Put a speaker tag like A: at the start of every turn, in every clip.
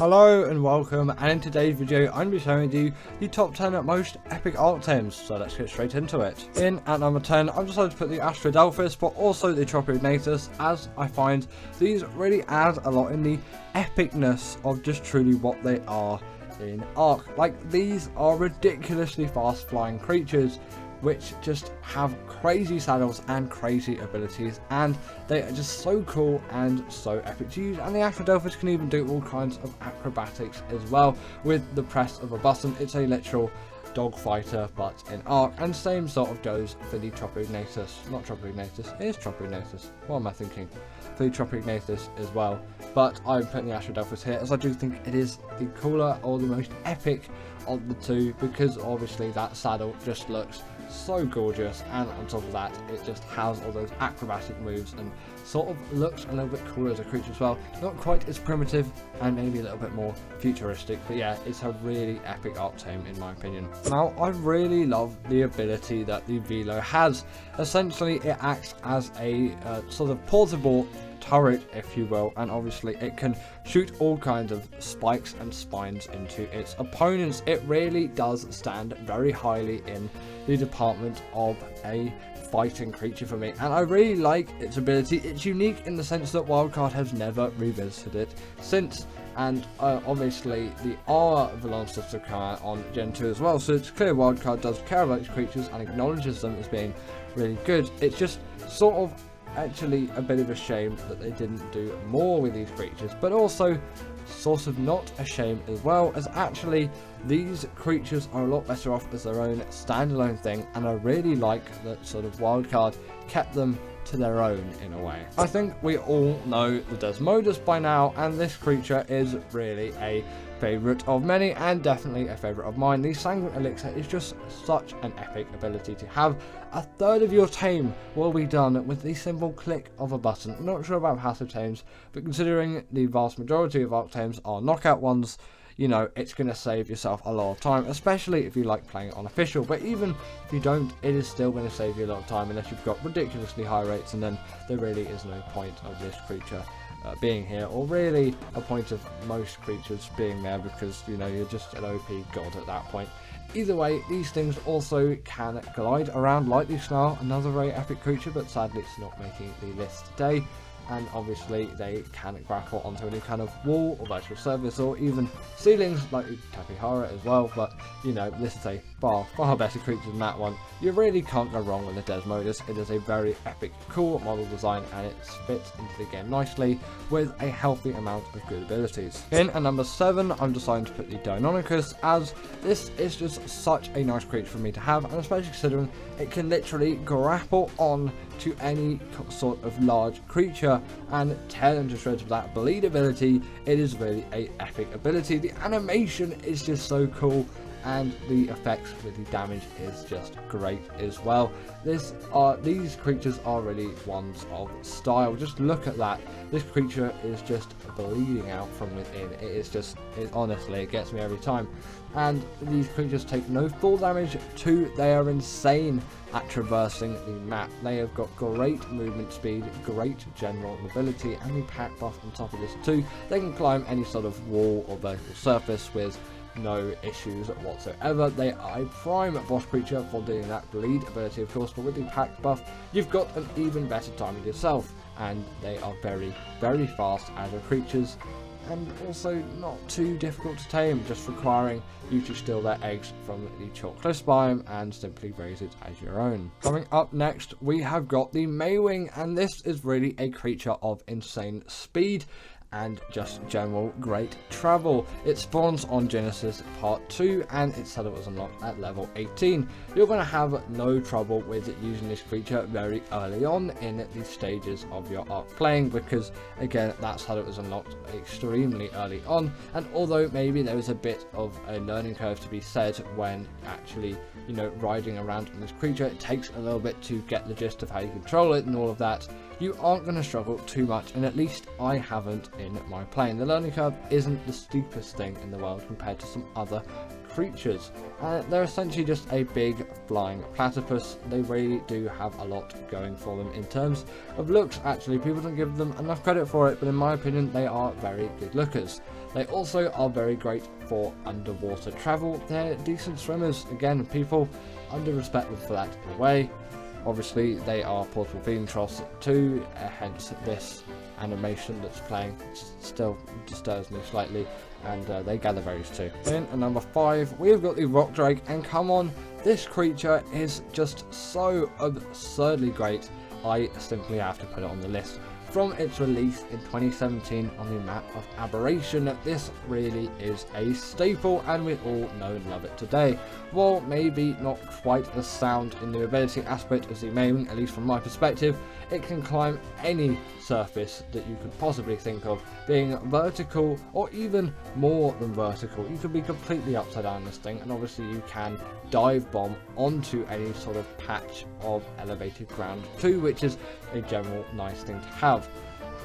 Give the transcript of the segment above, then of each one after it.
A: Hello and welcome, and in today's video I'm going to be showing you the top 10 most epic Ark Tames, so let's get straight into it. In at number 10 I've decided to put the Astrocetus but also the Tropiognathus, as I find these really add a lot in the epicness of just truly what they are in Ark. Like, these are ridiculously fast flying creatures which just have crazy saddles and crazy abilities, and they are just so cool and so epic to use. And the Astrocetus can even do all kinds of acrobatics as well with the press of a button. It's a literal dog fighter but in Ark, and same sort of goes for the Tropiognathus. Not Tropiognathus, it is Tropiognathus. What am I thinking? For the Tropiognathus as well, but I'm putting the Astrocetus here as I do think it is the cooler or the most epic of the two, because obviously that saddle just looks so gorgeous, and on top of that it just has all those acrobatic moves and sort of looks a little bit cooler as a creature as well. Not quite as primitive and maybe a little bit more futuristic, but yeah, it's a really epic Ark Tame in my opinion. Now, I really love the ability that the Velo has. Essentially it acts as a sort of portable turret, if you will, and obviously it can shoot all kinds of spikes and spines into its opponents. It really does stand very highly in the department of a fighting creature for me, and I really like its ability. It's unique in the sense that Wildcard has never revisited it since, and obviously the Velonasaur have come out on Gen 2 as well, so it's clear Wildcard does care about its creatures and acknowledges them as being really good. It's just sort of actually a bit of a shame that they didn't do more with these creatures, but also sort of not a shame as well, as actually these creatures are a lot better off as their own standalone thing, and I really like that sort of Wildcard kept them to their own in a way. I think we all know the Desmodus by now, and this creature is really a favourite of many and definitely a favourite of mine. The Sanguine Elixir is just such an epic ability to have. A third of your tame will be done with the simple click of a button. I'm not sure about passive tames, but considering the vast majority of Ark Tames are knockout ones, you know, it's going to save yourself a lot of time, especially if you like playing it on official. But even if you don't, it is still going to save you a lot of time unless you've got ridiculously high rates, and then there really is no point of this creature being here, or really a point of most creatures being there, because, you know, you're just an OP god at that point. Either way, these things also can glide around like the Snarl, another very epic creature, but sadly it's not making the list today. And obviously they can grapple onto any kind of wall or virtual surface or even ceilings like Takehara as well, but you know, this is a far better creature than that one. You really can't go wrong with the Desmodus. It is a very epic, cool model design, and it fits into the game nicely with a healthy amount of good abilities. In at number 7 I'm deciding to put the Deinonychus, as this is just such a nice creature for me to have, and especially considering it can literally grapple on to any sort of large creature and tear them to shreds with that bleed ability. It is really a epic ability. The animation is just so cool, and the effects with the damage is just great as well. These creatures are really ones of style. Just look at that. This creature is just bleeding out from within. Honestly, it gets me every time. And these creatures take no full damage. They are insane at traversing the map. They have got great movement speed, great general mobility, and the pack buff on top of this too. They can climb any sort of wall or vertical surface with no issues whatsoever. They are a prime boss creature for doing that bleed ability, of course, but with the pack buff you've got an even better time with yourself, and they are very fast agile creatures, and also not too difficult to tame, just requiring you to steal their eggs from the chalk cliffs biome and simply raise it as your own. Coming up next we have got the Maewing, and this is really a creature of insane speed and just general great travel. It spawns on Genesis Part 2 and its saddle was unlocked at level 18. You're going to have no trouble with using this creature very early on in the stages of your Ark playing, because again that saddle was unlocked extremely early on, and although maybe there was a bit of a learning curve to be said when actually, you know, riding around on this creature, it takes a little bit to get the gist of how you control it and all of that. You aren't going to struggle too much, and at least I haven't in my playing. The learning curve isn't the steepest thing in the world compared to some other creatures. They're essentially just a big flying platypus. They really do have a lot going for them in terms of looks. Actually, people don't give them enough credit for it, but in my opinion they are very good lookers. They also are very great for underwater travel. They're decent swimmers. Again, people under respect them for that in a way. Obviously, they are portable feeding troughs too, hence this animation that's playing still disturbs me slightly, and they gather berries too. In at number 5, we've got the rock drake, and come on, this creature is just so absurdly great. I simply have to put it on the list. From its release in 2017 on the map of Aberration, this really is a staple, and we all know and love it today. While maybe not quite as sound in the ability aspect as the Maewing, at least from my perspective, it can climb any surface that you could possibly think of, being vertical or even more than vertical. You could be completely upside down this thing, and obviously you can dive bomb onto any sort of patch of elevated ground too, which is a general nice thing to have.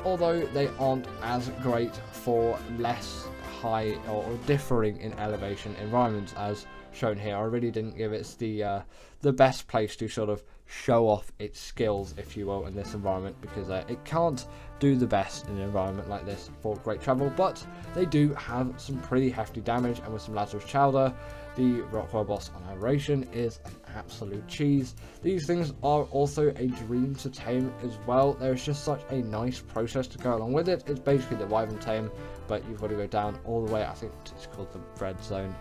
A: Although they aren't as great for less high or differing in elevation environments as shown here. I really didn't give it the best place to sort of show off its skills, if you will, in this environment, because it can't do the best in an environment like this for great travel, but they do have some pretty hefty damage, and with some Lazarus Chowder, the Rockwell boss on Aberration is an absolute cheese. These things are also a dream to tame as well. There's just such a nice process to go along with it. It's basically the Wyvern tame, but you've got to go down all the way. I think it's called the red zone.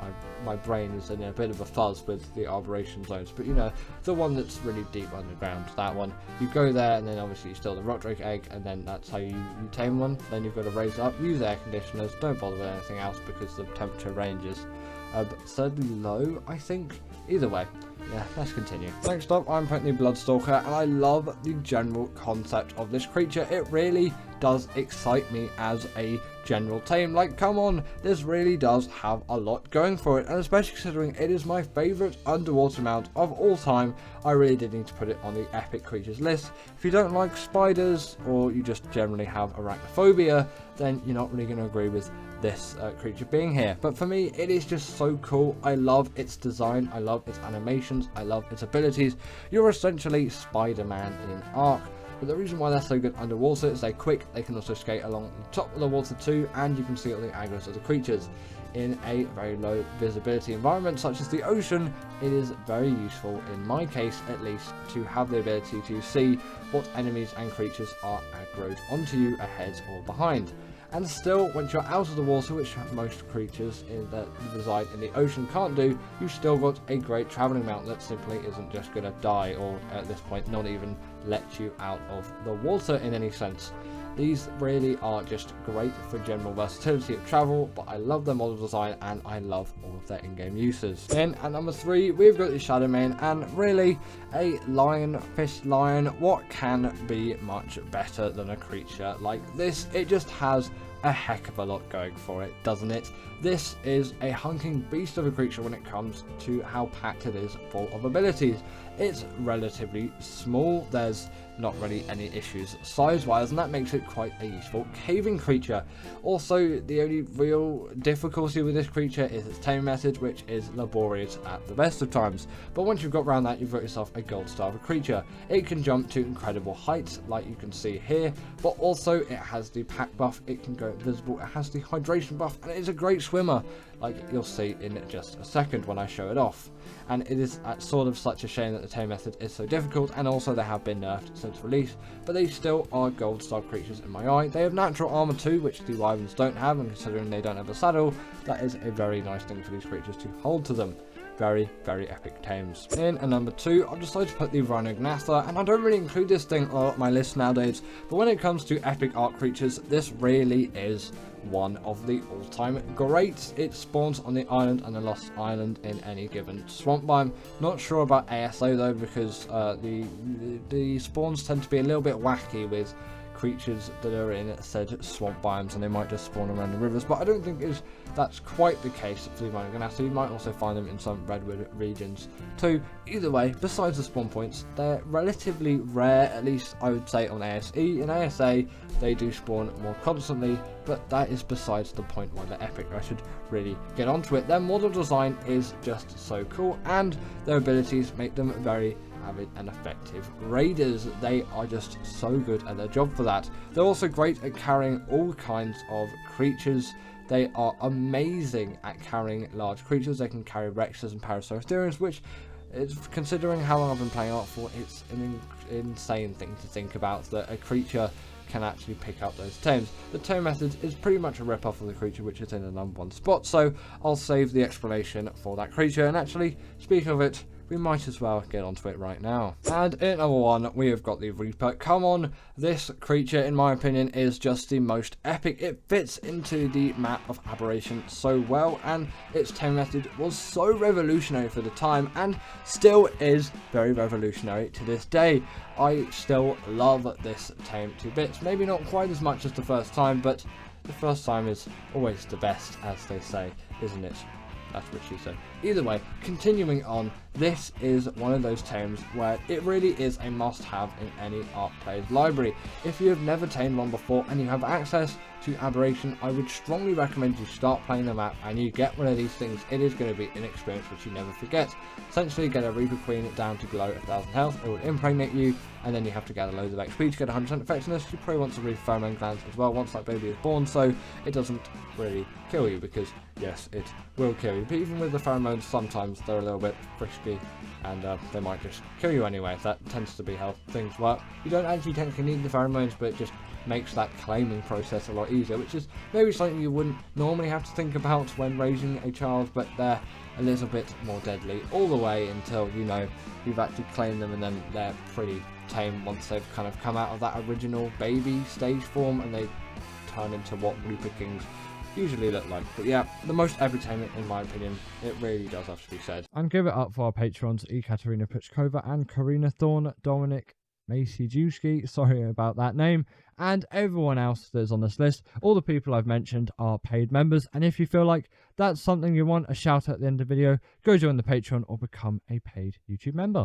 A: My brain is in a bit of a fuzz with the Aberration zones, but you know, the one that's really deep underground, that one. You go there, and then obviously you steal the rock drake egg, and then that's how you tame one. Then you've got to raise it up, use air conditioners, don't bother with anything else because the temperature range is absurdly low, I think. Either way, yeah, let's continue. Next up, I'm putting the Bloodstalker, and I love the general concept of this creature. It really does excite me as a general tame. Like, come on, this really does have a lot going for it, and especially considering it is my favourite underwater mount of all time, I really did need to put it on the epic creatures list. If you don't like spiders, or you just generally have arachnophobia, then you're not really going to agree with this creature being here. But for me, it is just so cool. I love its design, I love its animations, I love its abilities. You're essentially Spider-Man in Ark. But the reason why they're so good underwater is they're quick, they can also skate along the top of the water too, and you can see all the angles of the creatures. In a very low visibility environment such as the ocean, it is very useful, in my case at least, to have the ability to see what enemies and creatures are aggroed onto you ahead or behind. And still, once you're out of the water, which most creatures that reside in the ocean can't do, you've still got a great travelling mount that simply isn't just going to die, or at this point not even let you out of the water in any sense. These really are just great for general versatility of travel, but I love their model design and I love all of their in-game uses. Then at number 3, we've got the Shadowmane, and really a lionfish lion. What can be much better than a creature like this? It just has a heck of a lot going for it, doesn't it? This is a hunking beast of a creature when it comes to how packed it is full of abilities. It's relatively small, there's not really any issues size-wise, and that makes it quite a useful caving creature. Also, the only real difficulty with this creature is its taming method, which is laborious at the best of times. But once you've got around that, you've got yourself a gold star of a creature. It can jump to incredible heights, like you can see here, but also it has the pack buff, it can go invisible, it has the hydration buff, and it is a great swimmer, like you'll see in just a second when I show it off. And it is sort of such a shame that the tame method is so difficult, and also they have been nerfed since release, but they still are gold star creatures in my eye. They have natural armor too, which the wyverns don't have, and considering they don't have a saddle, that is a very nice thing for these creatures to hold to them. Very, very epic tames. In at number 2, I've decided to put the Rhinognatha, and I don't really include this thing on my list nowadays, but when it comes to epic Ark creatures, this really is one of the all-time greats. It spawns on the island and the Lost Island in any given swamp biome. Not sure about ASO though, because the spawns tend to be a little bit wacky with creatures that are in said swamp biomes, and they might just spawn around the rivers, but I don't think that's quite the case for the Rhinognatha. You might also find them in some redwood regions too. Either way, besides the spawn points, they're relatively rare, at least I would say on ASE. In ASA, they do spawn more constantly, but that is besides the point why they're epic. I should really get onto it. Their model design is just so cool, and their abilities make them very avid and effective raiders. They are just so good at their job for that. They're also great at carrying all kinds of creatures they are amazing at carrying large creatures. They can carry Rexes and Parasaurus, which, considering how long I've been playing Ark for, it's an insane thing to think about, that a creature can actually pick up those tames. The tame method is pretty much a rip-off of the creature, which is in the #1 spot, so I'll save the explanation for that creature. And actually, speaking of it, we might as well get onto it right now. And in #1, we have got the Reaper. Come on, this creature, in my opinion, is just the most epic. It fits into the map of Aberration so well, and its tame method was so revolutionary for the time, and still is very revolutionary to this day. I still love this tame to bits. Maybe not quite as much as the first time, but the first time is always the best, as they say, isn't it? That's what she said. Either way, continuing on, this is one of those tames where it really is a must-have in any Ark player's library. If you have never tamed one before and you have access to Aberration, I would strongly recommend you start playing the map and you get one of these things. It is going to be an experience which you never forget. Essentially, get a Reaper Queen down to below 1000 health, it will impregnate you, and then you have to gather loads of XP to get 100% effectiveness. You probably want to read pheromone glands as well once that baby is born, so it doesn't really kill you, because yes, it will kill you. But even with the pheromones, sometimes they're a little bit frisky, and they might just kill you anyway. That tends to be how things work. You don't actually technically need the pheromones, but it just makes that claiming process a lot easier, which is maybe something you wouldn't normally have to think about when raising a child, but they're a little bit more deadly all the way until, you know, you've actually claimed them, and then they're pretty tame once they've kind of come out of that original baby stage form and they turn into what Reaper Kings usually look like. But yeah, the most epic tame, in my opinion, it really does have to be said. And give it up for our patrons, Ekaterina Puchkova and Karina Thorne, Dominic Maciejewski, sorry about that name, and everyone else that's on this list. All the people I've mentioned are paid members, and if you feel like that's something you want a shout out at the end of the video, go join the Patreon or become a paid YouTube member.